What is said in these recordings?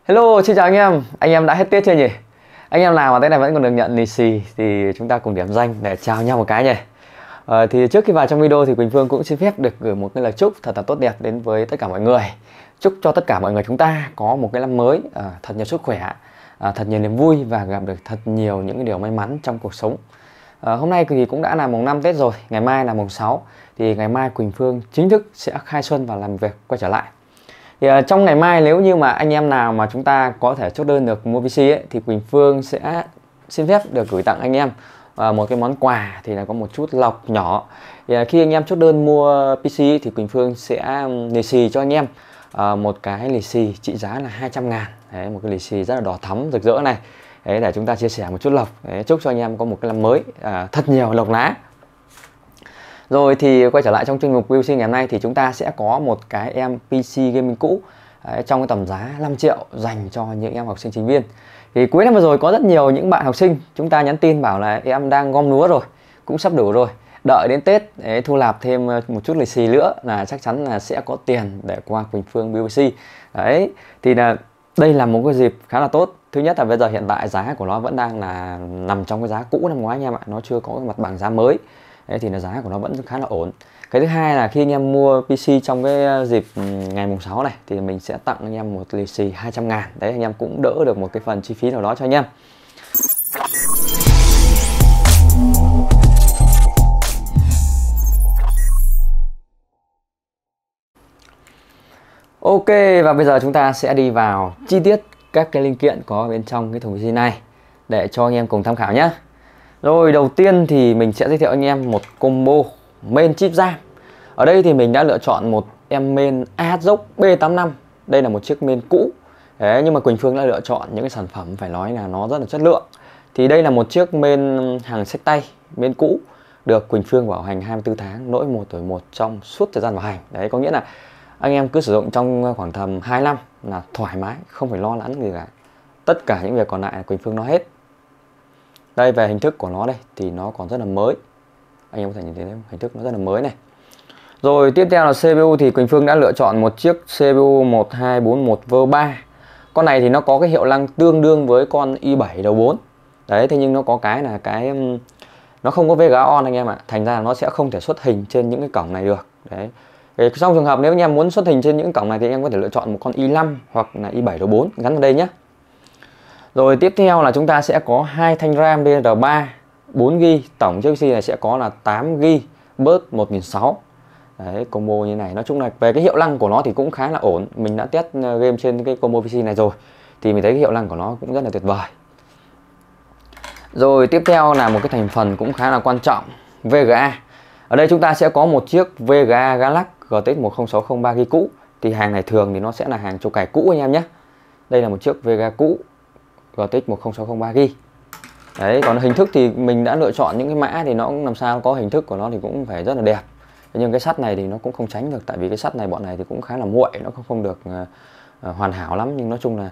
Hello, xin chào anh em đã hết Tết chưa nhỉ? Anh em nào mà Tết này vẫn còn được nhận lì xì thì chúng ta cùng điểm danh để chào nhau một cái nhỉ. Thì trước khi vào trong video thì Quỳnh Phương cũng xin phép được gửi một cái lời chúc thật là tốt đẹp đến với tất cả mọi người. Chúc cho tất cả mọi người chúng ta có một cái năm mới thật nhiều sức khỏe, thật nhiều niềm vui và gặp được thật nhiều những cái điều may mắn trong cuộc sống. Hôm nay thì cũng đã là mùng 5 Tết rồi, ngày mai là mùng 6 thì ngày mai Quỳnh Phương chính thức sẽ khai xuân và làm việc quay trở lại. Thì trong ngày mai nếu như mà anh em nào mà chúng ta có thể chốt đơn được mua PC ấy, thì Quỳnh Phương sẽ xin phép được gửi tặng anh em một cái món quà, thì là có một chút lộc nhỏ. Thì khi anh em chốt đơn mua PC ấy, thì Quỳnh Phương sẽ lì xì cho anh em một cái lì xì trị giá là 200.000. Đấy, một cái lì xì rất là đỏ thắm rực rỡ này. Đấy, để chúng ta chia sẻ một chút lộc. Đấy, chúc cho anh em có một cái năm mới thật nhiều lộc lá. Rồi thì quay trở lại trong chuyên mục PC ngày hôm nay thì chúng ta sẽ có một cái em PC gaming cũ trong cái tầm giá 5 triệu dành cho những em học sinh sinh viên. Thì cuối năm vừa rồi có rất nhiều những bạn học sinh chúng ta nhắn tin bảo là em đang gom lúa rồi, cũng sắp đủ rồi, đợi đến Tết để thu nạp thêm một chút lì xì nữa là chắc chắn là sẽ có tiền để qua Quỳnh Phương BBC. Đấy, thì là đây là một cái dịp khá là tốt. Thứ nhất là bây giờ hiện tại giá của nó vẫn đang là nằm trong cái giá cũ năm ngoái anh em ạ, nó chưa có cái mặt bằng giá mới. Đấy, thì là giá của nó vẫn khá là ổn. Cái thứ hai là khi anh em mua PC trong cái dịp ngày mùng 6 này thì mình sẽ tặng anh em một lì xì 200.000. Đấy, anh em cũng đỡ được một cái phần chi phí nào đó cho anh em. Ok, và bây giờ chúng ta sẽ đi vào chi tiết các cái linh kiện có bên trong cái thùng PC này để cho anh em cùng tham khảo nhé. Rồi, đầu tiên thì mình sẽ giới thiệu anh em một combo main chip RAM. Ở đây thì mình đã lựa chọn một em main ASRock B85. Đây là một chiếc main cũ. Đấy, nhưng mà Quỳnh Phương đã lựa chọn những cái sản phẩm phải nói là nó rất là chất lượng. Thì đây là một chiếc main hàng xách tay, main cũ, được Quỳnh Phương bảo hành 24 tháng, lỗi 1 đổi 1 trong suốt thời gian bảo hành. Đấy, có nghĩa là anh em cứ sử dụng trong khoảng tầm 2 năm là thoải mái, không phải lo lắng gì cả. Tất cả những việc còn lại là Quỳnh Phương nói hết. Đây, về hình thức của nó đây thì nó còn rất là mới. Anh em có thể nhìn thấy hình thức nó rất là mới này. Rồi tiếp theo là CPU thì Quỳnh Phương đã lựa chọn một chiếc CPU 1241 V3. Con này thì nó có cái hiệu năng tương đương với con i7 đầu 4. Đấy, thế nhưng nó có cái là nó không có VGA on anh em ạ. Thành ra là nó sẽ không thể xuất hình trên những cái cổng này được. Đấy. Trong trường hợp nếu anh em muốn xuất hình trên những cổng này thì anh em có thể lựa chọn một con i5 hoặc là i7 đầu 4 gắn vào đây nhé. Rồi tiếp theo là chúng ta sẽ có hai thanh RAM DDR3 4GB, tổng chiếc PC này sẽ có là 8GB bớt 1006. Đấy, combo như này, nói chung là về cái hiệu năng của nó thì cũng khá là ổn. Mình đã test game trên cái combo PC này rồi thì mình thấy cái hiệu năng của nó cũng rất là tuyệt vời. Rồi tiếp theo là một cái thành phần cũng khá là quan trọng, VGA. Ở đây chúng ta sẽ có một chiếc VGA Galaxy GTX 10603 GB cũ. Thì hàng này thường thì nó sẽ là hàng trục cài cũ anh em nhé. Đây là một chiếc VGA cũ GTX 10603 GB. Đấy, còn hình thức thì mình đã lựa chọn những cái mã thì nó cũng làm sao có hình thức của nó thì cũng phải rất là đẹp. Nhưng cái sắt này thì nó cũng không tránh được, tại vì cái sắt này bọn này thì cũng khá là nguội, nó không được hoàn hảo lắm. Nhưng nói chung là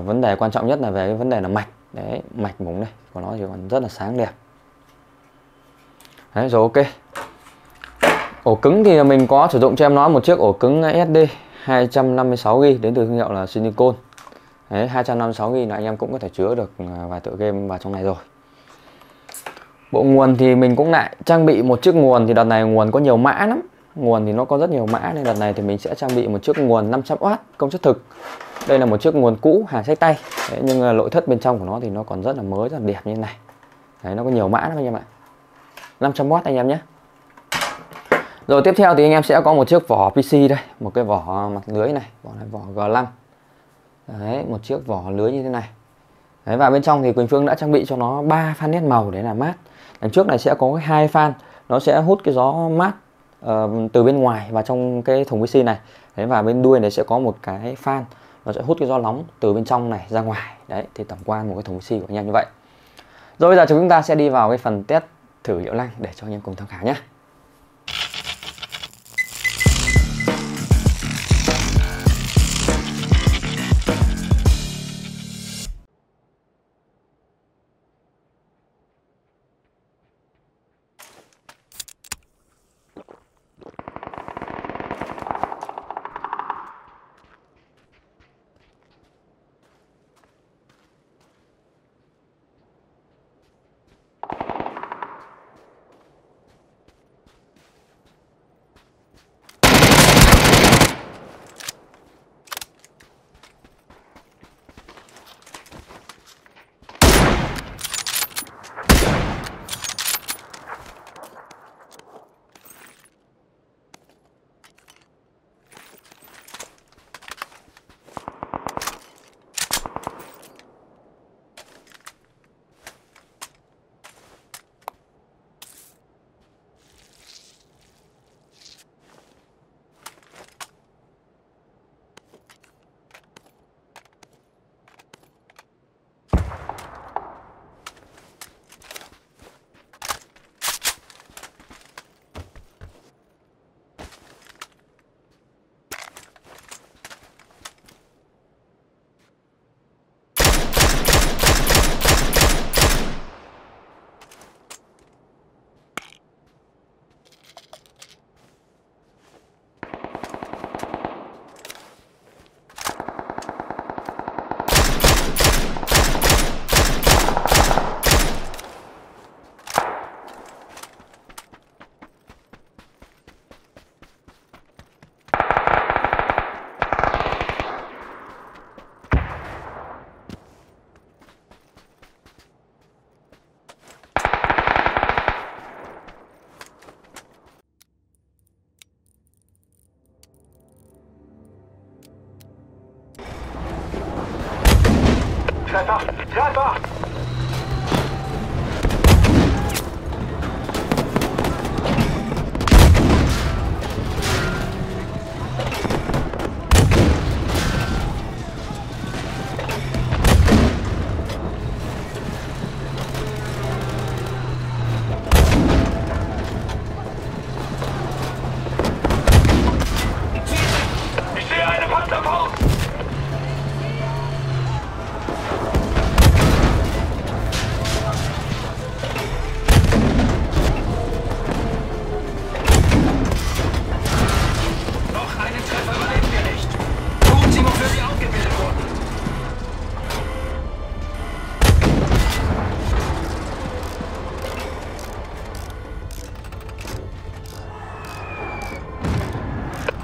vấn đề quan trọng nhất là về cái vấn đề là mạch. Đấy, mạch mống này của nó thì còn rất là sáng đẹp. Đấy, rồi ok. Ổ cứng thì mình có sử dụng cho em nó một chiếc ổ cứng SD 256GB đến từ thương hiệu là Silicon. Đấy, 256GB là anh em cũng có thể chứa được vài tựa game vào trong này rồi. Bộ nguồn thì mình cũng lại trang bị một chiếc nguồn, thì đợt này nguồn có nhiều mã lắm. Nguồn thì nó có rất nhiều mã nên đợt này thì mình sẽ trang bị một chiếc nguồn 500W công suất thực. Đây là một chiếc nguồn cũ hàng xách tay. Đấy, nhưng nội thất bên trong của nó thì nó còn rất là mới, rất là đẹp như thế này. Đấy, nó có nhiều mã lắm anh em ạ. 500W anh em nhé. Rồi tiếp theo thì anh em sẽ có một chiếc vỏ PC đây, một cái vỏ mặt lưới này, vỏ G5. Đấy, một chiếc vỏ lưới như thế này. Đấy, và bên trong thì Quỳnh Phương đã trang bị cho nó 3 fan LED màu để làm mát. Đằng trước này sẽ có hai fan, nó sẽ hút cái gió mát từ bên ngoài vào trong cái thùng PC này. Đấy, và bên đuôi này sẽ có một cái fan, nó sẽ hút cái gió nóng từ bên trong này ra ngoài. Đấy, thì tổng quan một cái thùng PC của anh em như vậy. Rồi bây giờ chúng ta sẽ đi vào cái phần test thử hiệu năng để cho anh em cùng tham khảo nhé. Treffer! Treffer! Ich sehe eine Panzerfaust! Noch einen Treffer überleben wir nicht. Tun Sie, wofür Sie ausgebildet wurden.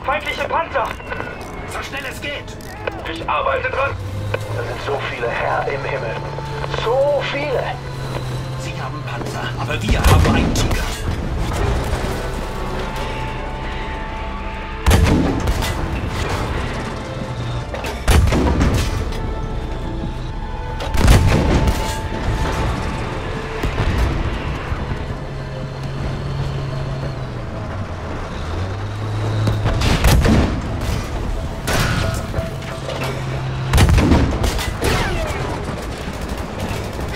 Feindliche Panzer! So schnell es geht! Ich arbeite dran! Da sind so viele Herr im Himmel. So viele! Sie haben Panzer, aber wir haben einen Tiger.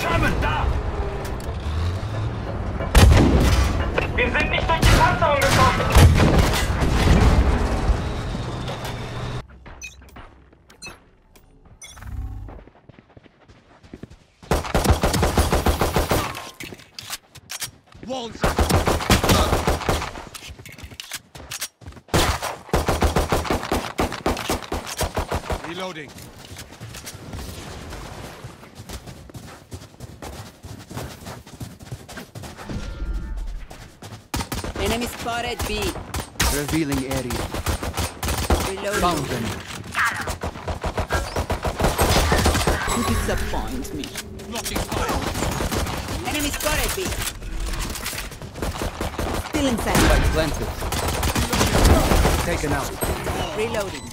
Sherman, da! Wir sind nicht durch die Panzerung gekommen! Walls Reloading. Enemy spotted B. Revealing area. Reloading. Found them. You disappoint me. Blocking fire. Enemy spotted B. Still inside. Spike planted. Taken out. Reloading.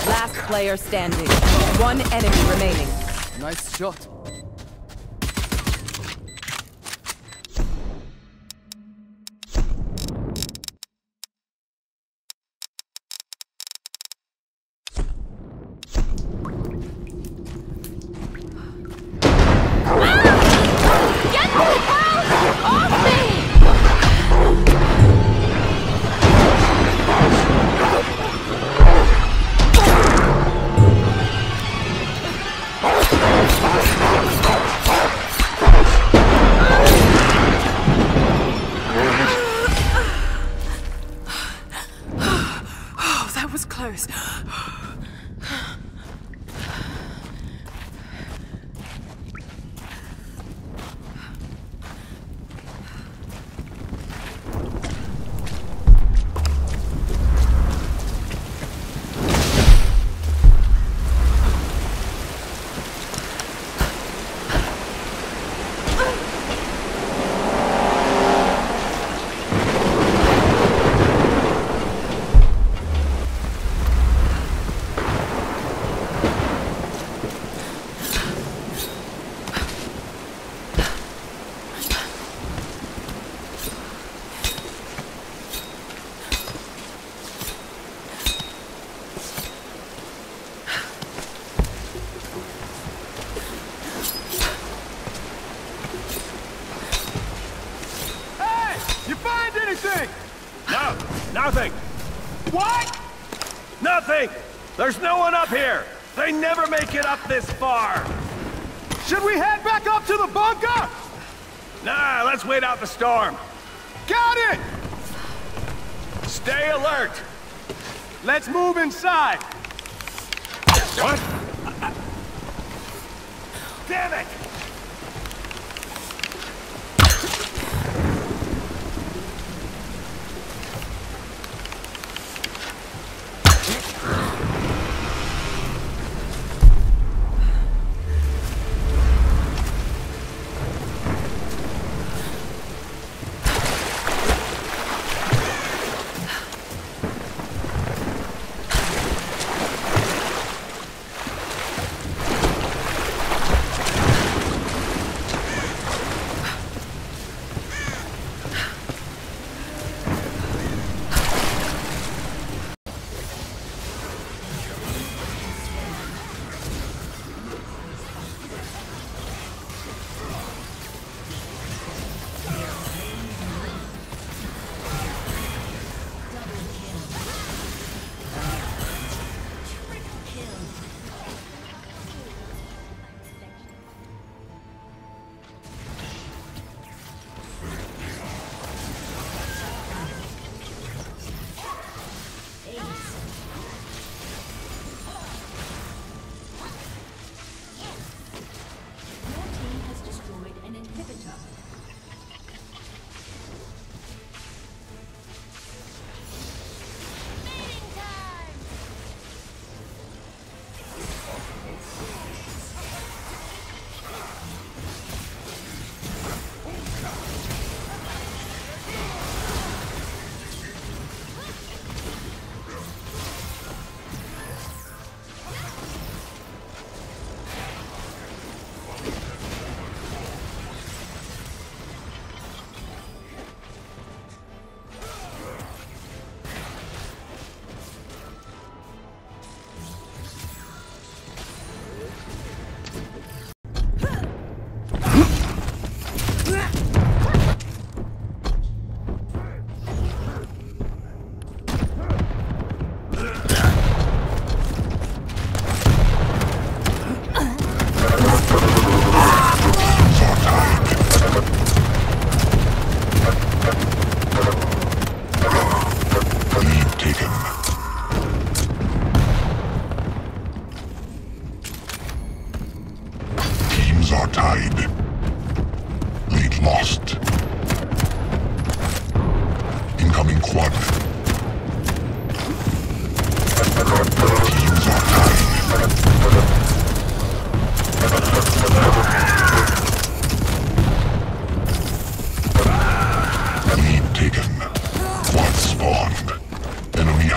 Last player standing. One enemy remaining. Nice shot. Oh, that was close. You find anything? No, nothing. What? Nothing. There's no one up here. They never make it up this far. Should we head back up to the bunker? Nah, let's wait out the storm. Got it! Stay alert. Let's move inside. What? Damn it!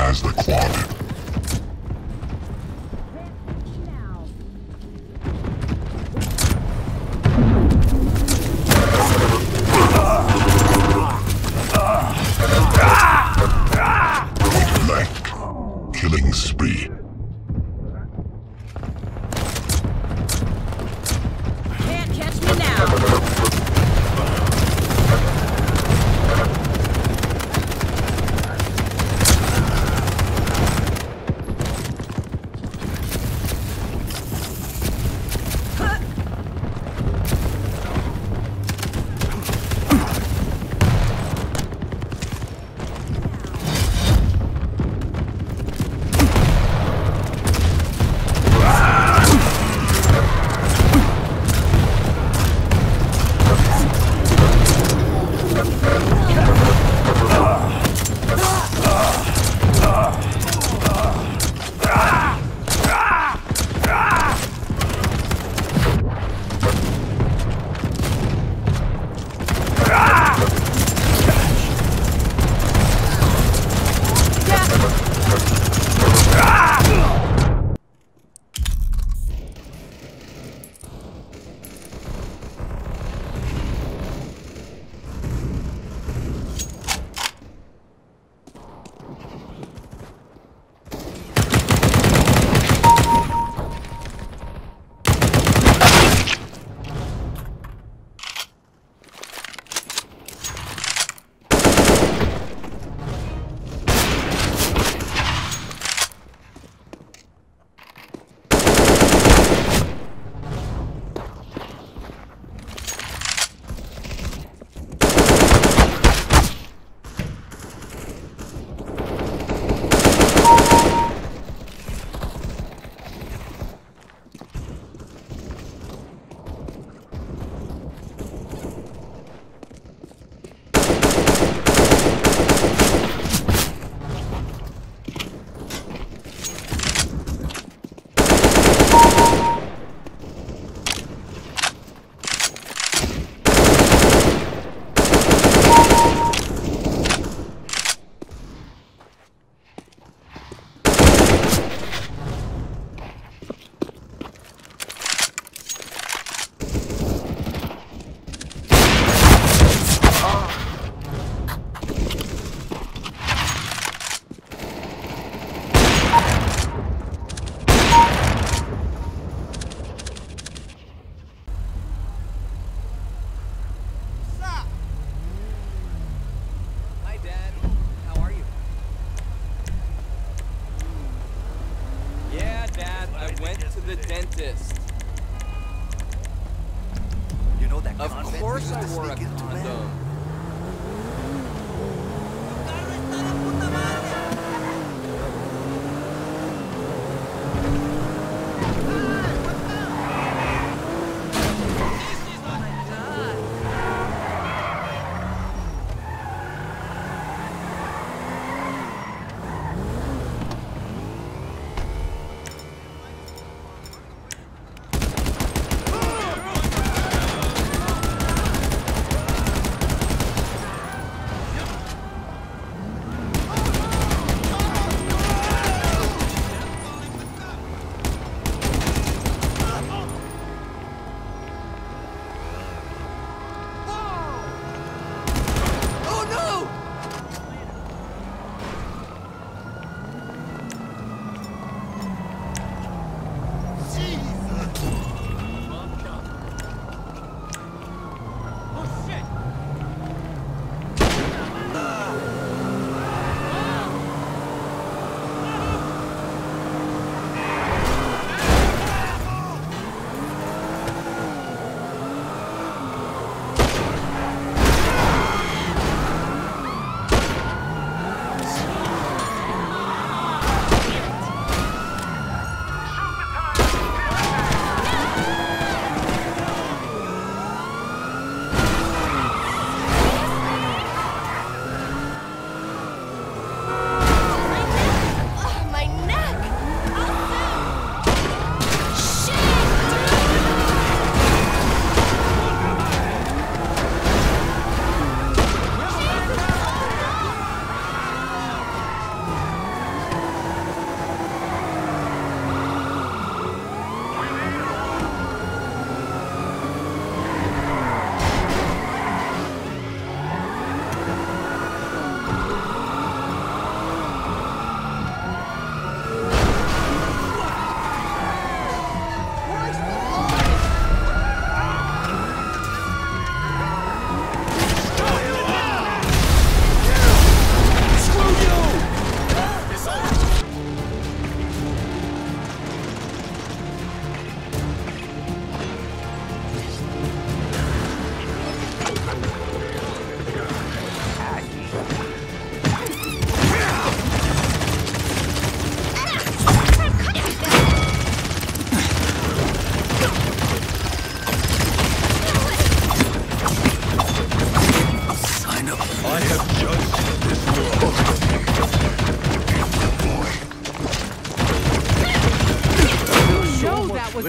has the clock. Killing spree. Can't catch me now. the dentist. You know that Of convent course I used to wore a sneak into, man? condom.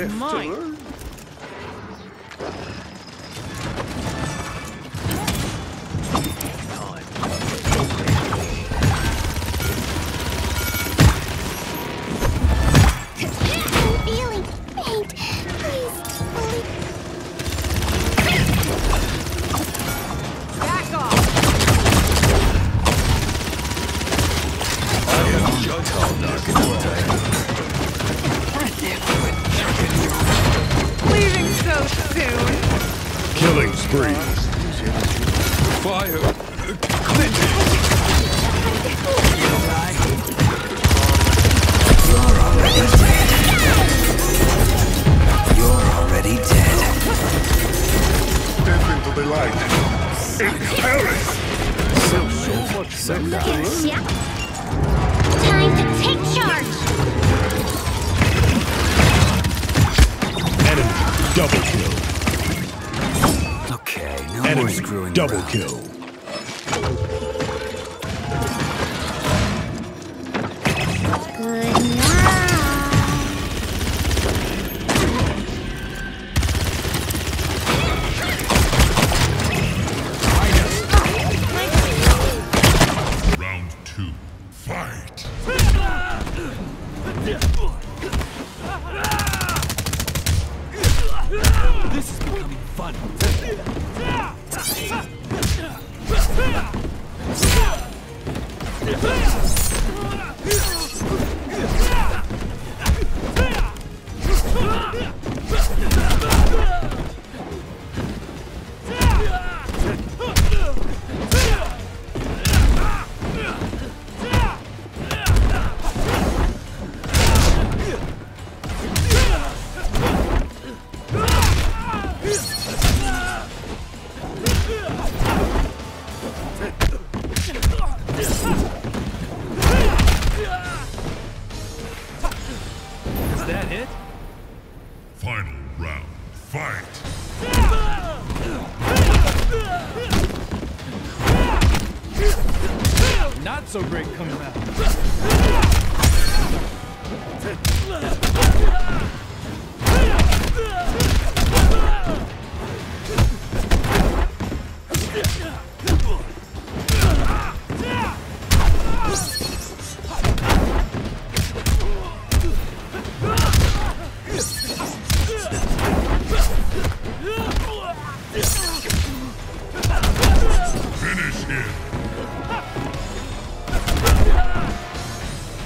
mine. I'm feeling faint. Please, please. Back off. Leaving so soon. Killing spree. Fire. You're already dead. Step into the light. In Paris! Yeah. Time to take charge. Enemy double kill. Okay, no more Enemy screwing double around. kill. Good night. Round 2. Fight! This is becoming fun. Is that it? Final round. Fight! Not so great coming out. Finish him!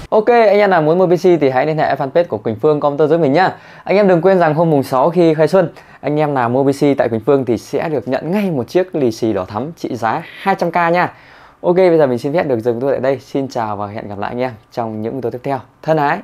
Ok, anh em nào muốn mua PC thì hãy liên hệ fanpage của Quỳnh Phương Computer giúp mình nhá. Anh em đừng quên rằng hôm mùng 6 khi khai xuân, anh em nào mua PC tại Quỳnh Phương thì sẽ được nhận ngay một chiếc lì xì đỏ thắm trị giá 200k nha. Ok, bây giờ mình xin phép được dừng video tại đây. Xin chào và hẹn gặp lại anh em trong những video tiếp theo. Thân ái!